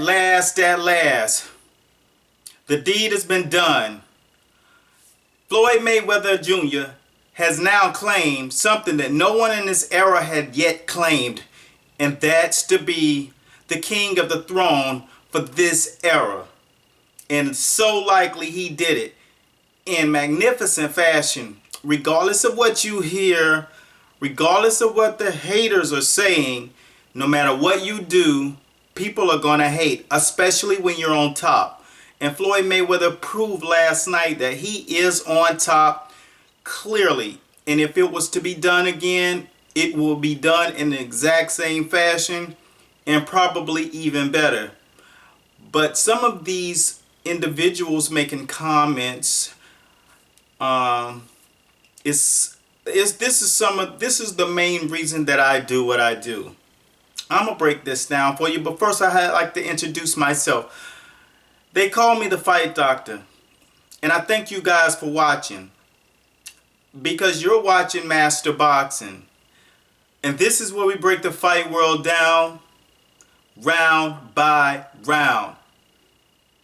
At last, the deed has been done. Floyd Mayweather Jr. has now claimed something that no one in this era had yet claimed, and that's to be the king of the throne for this era. And so likely he did it in magnificent fashion. Regardless of what you hear, regardless of what the haters are saying, no matter what you do, people are going to hate, especially when you're on top. And Floyd Mayweather proved last night that he is on top clearly. And if it was to be done again, it will be done in the exact same fashion and probably even better. But some of these individuals making comments, this is the main reason that I do what I do. I'm gonna break this down for you, but first I'd like to introduce myself. They call me the Fight Doctor, and I thank you guys for watching, because you're watching Master Boxing, and this is where we break the fight world down round by round.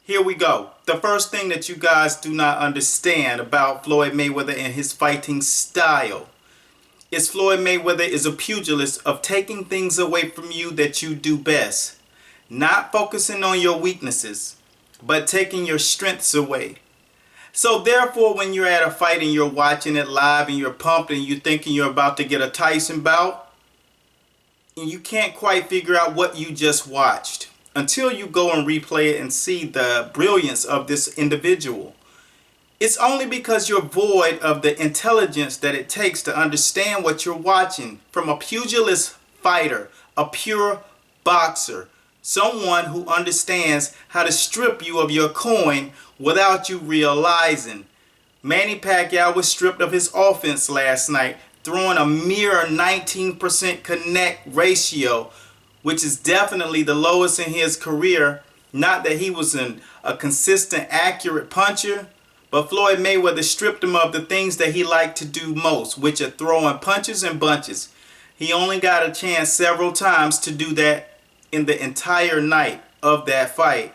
Here we go. The first thing that you guys do not understand about Floyd Mayweather and his fighting style is Floyd Mayweather is a pugilist of taking things away from you that you do best. Not focusing on your weaknesses, but taking your strengths away. So therefore, when you're at a fight and you're watching it live and you're pumped and you're thinking you're about to get a Tyson bout, and you can't quite figure out what you just watched until you go and replay it and see the brilliance of this individual. It's only because you're void of the intelligence that it takes to understand what you're watching from a pugilist fighter, a pure boxer, someone who understands how to strip you of your coin without you realizing. Manny Pacquiao was stripped of his offense last night, throwing a mere 19% connect ratio, which is definitely the lowest in his career. Not that he was a consistent, accurate puncher, but Floyd Mayweather stripped him of the things that he liked to do most, which are throwing punches and bunches. He only got a chance several times to do that in the entire night of that fight.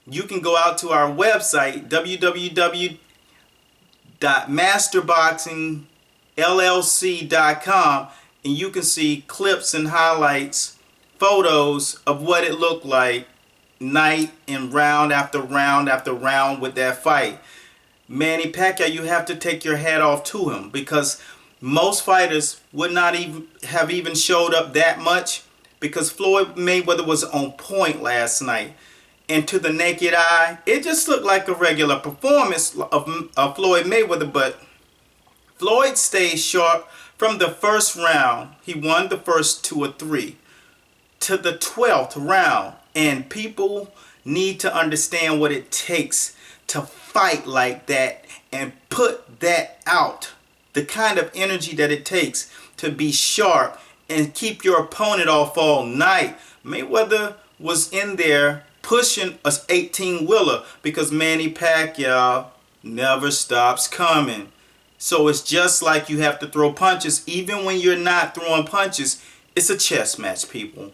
You can go out to our website, www.masterboxingllc.com, and you can see clips and highlights, photos of what it looked like night and round after round after round with that fight. Manny Pacquiao, you have to take your hat off to him, because most fighters would not even showed up that much, because Floyd Mayweather was on point last night. And to the naked eye, it just looked like a regular performance of Floyd Mayweather, but Floyd stayed sharp from the first round. He won the first 2 or 3 to the 12th round. And people need to understand what it takes to fight like that and put that out. The kind of energy that it takes to be sharp and keep your opponent off all night. Mayweather was in there pushing a 18-wheeler because Manny Pacquiao never stops coming. So it's just like you have to throw punches. Even when you're not throwing punches, it's a chess match, people.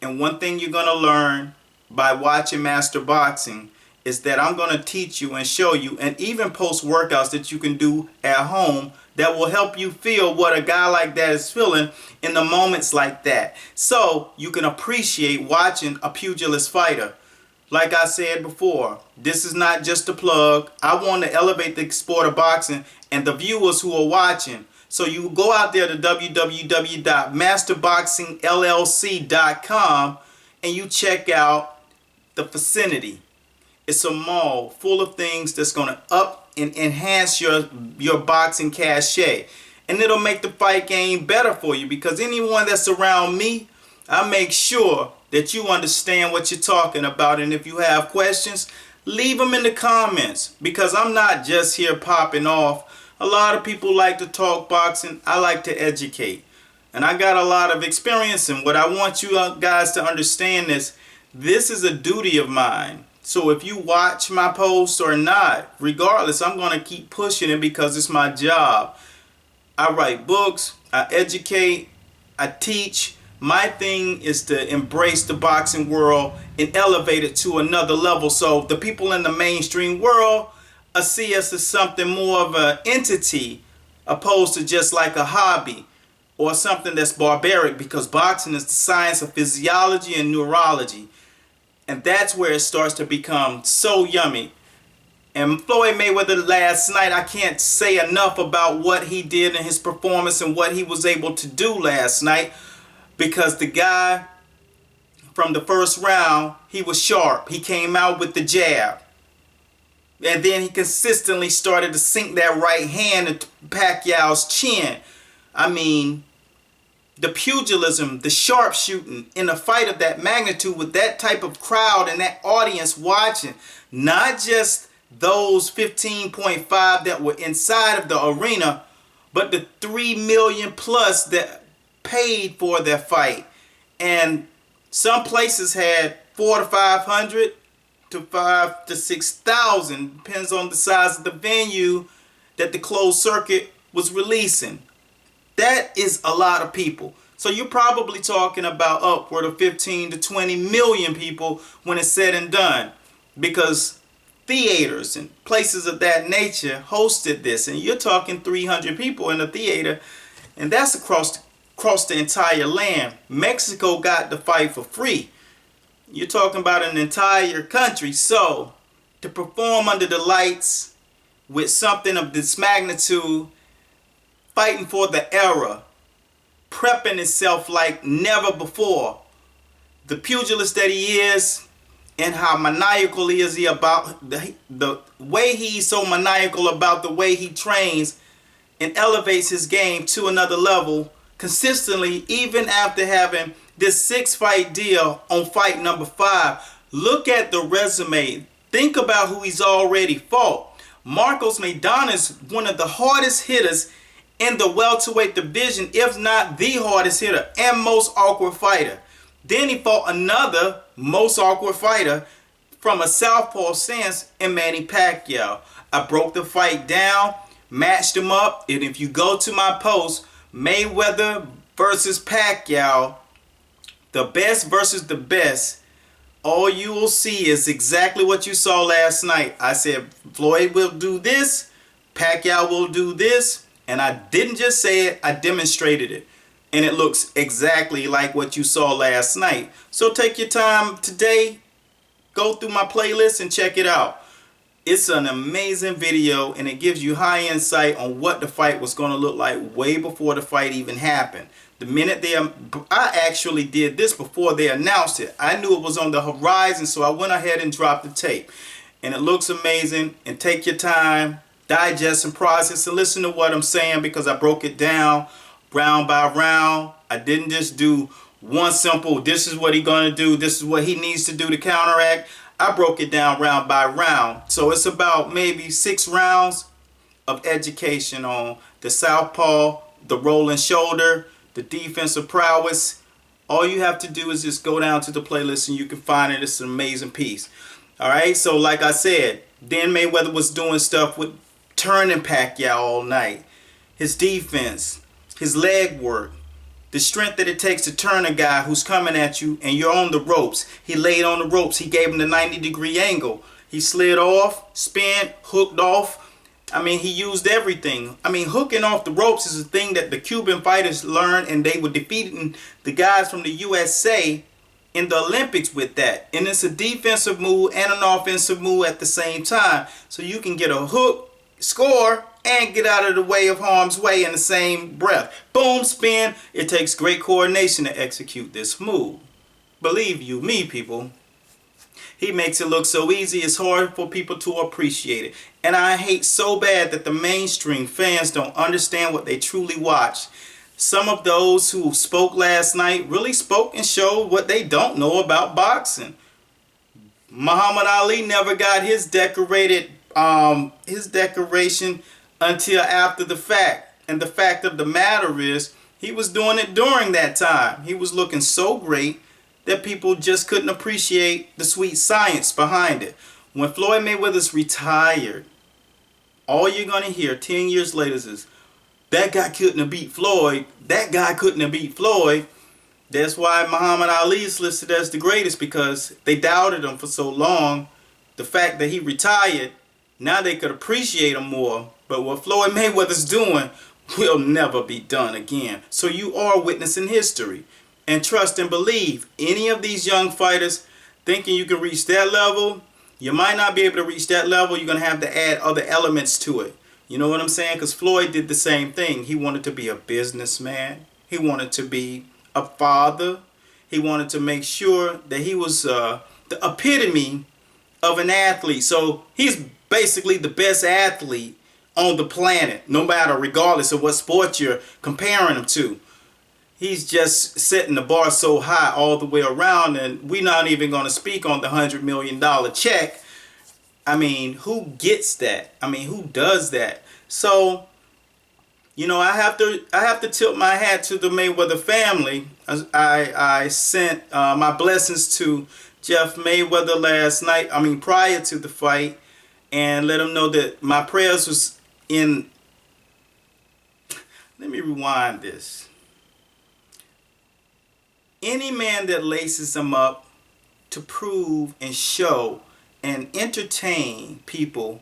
And one thing you're going to learn by watching Master Boxing is that I'm going to teach you and show you, and even post workouts that you can do at home that will help you feel what a guy like that is feeling in the moments like that. So you can appreciate watching a pugilist fighter. Like I said before, this is not just a plug. I want to elevate the sport of boxing and the viewers who are watching. So you go out there to www.masterboxingllc.com and you check out the vicinity. It's a mall full of things that's going to up and enhance your boxing cachet. And it'll make the fight game better for you, because anyone that's around me, I make sure that you understand what you're talking about. And if you have questions, leave them in the comments, because I'm not just here popping off. A lot of people like to talk boxing. I like to educate. And I got a lot of experience, and what I want you guys to understand is this is a duty of mine. So if you watch my posts or not, regardless, I'm going to keep pushing it because it's my job. I write books, I educate, I teach, My thing is to embrace the boxing world and elevate it to another level. So the people in the mainstream world see us as something more of an entity opposed to just like a hobby or something that's barbaric, because boxing is the science of physiology and neurology. And that's where it starts to become so yummy. And Floyd Mayweather last night, I can't say enough about what he did in his performance and what he was able to do last night, because the guy from the first round, he was sharp. He came out with the jab. And then he consistently started to sink that right hand into Pacquiao's chin. I mean, the pugilism, the sharpshooting in a fight of that magnitude with that type of crowd and that audience watching, not just those 15.5 that were inside of the arena, but the 3 million plus that paid for their fight. And some places had 400 to 500 to 5 to 6,000, depends on the size of the venue that the closed circuit was releasing. That is a lot of people. So you're probably talking about upward of 15 to 20 million people when it's said and done, because theaters and places of that nature hosted this, and you're talking 300 people in a theater, and that's across the entire land. Mexico got the fight for free. You're talking about an entire country. So to perform under the lights with something of this magnitude, fighting for the era, prepping itself like never before, the pugilist that he is, and how maniacal he is about the way he's so maniacal about the way he trains and elevates his game to another level consistently, even after having this 6-fight deal on fight number 5. Look at the resume. Think about who he's already fought. Marcos Maidana is one of the hardest hitters in the welterweight division, if not the hardest hitter and most awkward fighter. Then he fought another most awkward fighter from a southpaw stance in Manny Pacquiao. I broke the fight down, matched him up, and if you go to my post, Mayweather versus Pacquiao, the best versus the best, all you will see is exactly what you saw last night. I said Floyd will do this, Pacquiao will do this, and I didn't just say it, I demonstrated it. And it looks exactly like what you saw last night. So take your time today, go through my playlist and check it out. It's an amazing video, and it gives you high insight on what the fight was going to look like way before the fight even happened. The minute I actually did this before they announced it. I knew it was on the horizon, so I went ahead and dropped the tape. And it looks amazing. And take your time, digest and process, and listen to what I'm saying, because I broke it down round by round. I didn't just do one simple, this is what he's going to do, this is what he needs to do to counteract. I broke it down round by round. So it's about maybe 6 rounds of education on the southpaw, the rolling shoulder, the defensive prowess. All you have to do is just go down to the playlist and you can find it. It's an amazing piece. Alright, so like I said, Dan Mayweather was doing stuff with turning Pacquiao all night. His defense, his leg work, the strength that it takes to turn a guy who's coming at you and you're on the ropes. He laid on the ropes. He gave him the 90-degree angle. He slid off, spin, hooked off. I mean, he used everything. I mean, hooking off the ropes is a thing that the Cuban fighters learned, and they were defeating the guys from the USA in the Olympics with that. And it's a defensive move and an offensive move at the same time. So you can get a hook, score, and get out of the way of harm's way in the same breath. Boom, spin. It takes great coordination to execute this move. Believe you me, people. He makes it look so easy, it's hard for people to appreciate it. And I hate so bad that the mainstream fans don't understand what they truly watch. Some of those who spoke last night really spoke and showed what they don't know about boxing. Muhammad Ali never got his decoration until after the fact. And the fact of the matter is, he was doing it during that time. He was looking so great that people just couldn't appreciate the sweet science behind it. When Floyd Mayweather's retired, all you're going to hear 10 years later is, that guy couldn't have beat Floyd. That guy couldn't have beat Floyd. That's why Muhammad Ali is listed as the greatest, because they doubted him for so long. The fact that he retired, now they could appreciate him more. But what Floyd Mayweather's doing will never be done again. So you are witnessing history. And trust and believe, any of these young fighters thinking you can reach that level, you might not be able to reach that level. You're going to have to add other elements to it. You know what I'm saying? Because Floyd did the same thing. He wanted to be a businessman. He wanted to be a father. He wanted to make sure that he was the epitome of an athlete. So he's basically the best athlete on the planet, no matter, regardless of what sport you're comparing him to. He's just setting the bar so high all the way around, and we're not even going to speak on the $100 million check. I mean, who gets that? I mean, who does that? So, you know, I have to tilt my hat to the Mayweather family. I sent my blessings to Jeff Mayweather last night. I mean, prior to the fight, and let him know that my prayers was in. Let me rewind this. Any man that laces them up to prove and show and entertain people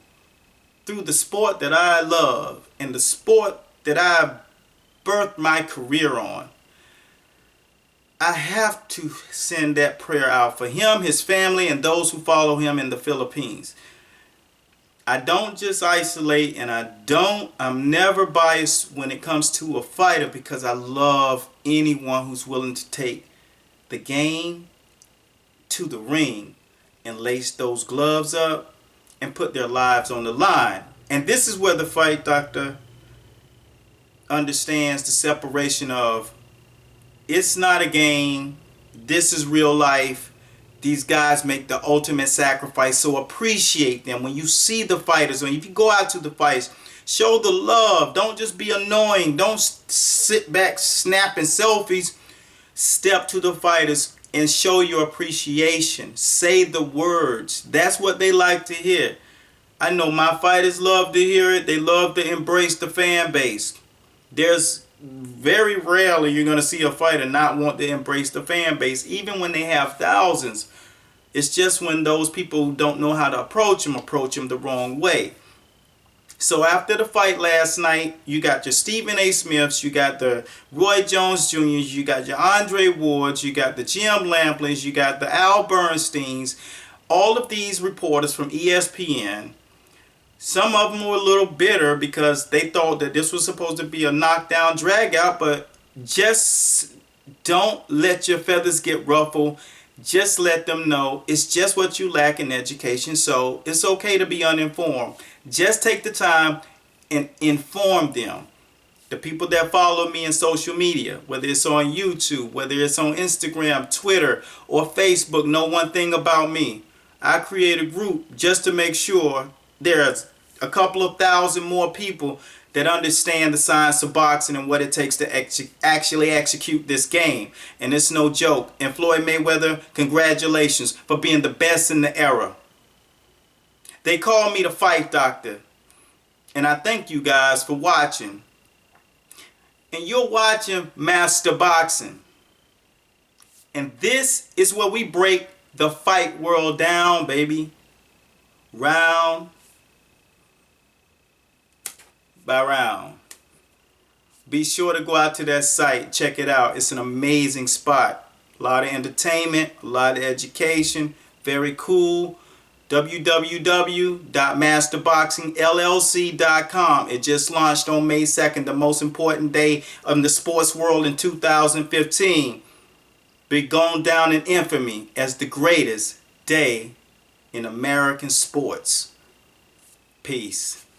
through the sport that I love and the sport that I birthed my career on, I have to send that prayer out for him, his family, and those who follow him in the Philippines. I don't just isolate, and I'm never biased when it comes to a fighter, because I love anyone who's willing to take the game to the ring and lace those gloves up and put their lives on the line. And this is where the fight doctor understands the separation of, it's not a game, this is real life. These guys make the ultimate sacrifice, so appreciate them. When you see the fighters, or if you go out to the fights, show the love. Don't just be annoying. Don't sit back snapping selfies. Step to the fighters and show your appreciation. Say the words. That's what they like to hear. I know my fighters love to hear it. They love to embrace the fan base. There's very rarely you're going to see a fighter not want to embrace the fan base, even when they have thousands. It's just when those people who don't know how to approach them the wrong way. So after the fight last night, you got your Stephen A. Smiths, you got the Roy Jones Jr.'s, you got your Andre Wards, you got the Jim Lamplins, you got the Al Bernsteins, all of these reporters from ESPN. Some of them were a little bitter because they thought that this was supposed to be a knockdown drag out, but just don't let your feathers get ruffled. Just let them know it's just what you lack in education, so it's okay to be uninformed. Just take the time and inform them. The people that follow me in social media, whether it's on YouTube, whether it's on Instagram, Twitter, or Facebook, know one thing about me. I create a group just to make sure there's a couple of thousand more people that understand the science of boxing and what it takes to actually execute this game. And it's no joke. And Floyd Mayweather, congratulations for being the best in the era. They call me the fight doctor. And I thank you guys for watching. And you're watching Master Boxing. And this is where we break the fight world down, baby. Round by round. Be sure to go out to that site. Check it out. It's an amazing spot. A lot of entertainment, a lot of education. Very cool. www.masterboxingllc.com. It just launched on May 2nd, the most important day of the sports world in 2015. Be gone down in infamy as the greatest day in American sports. Peace.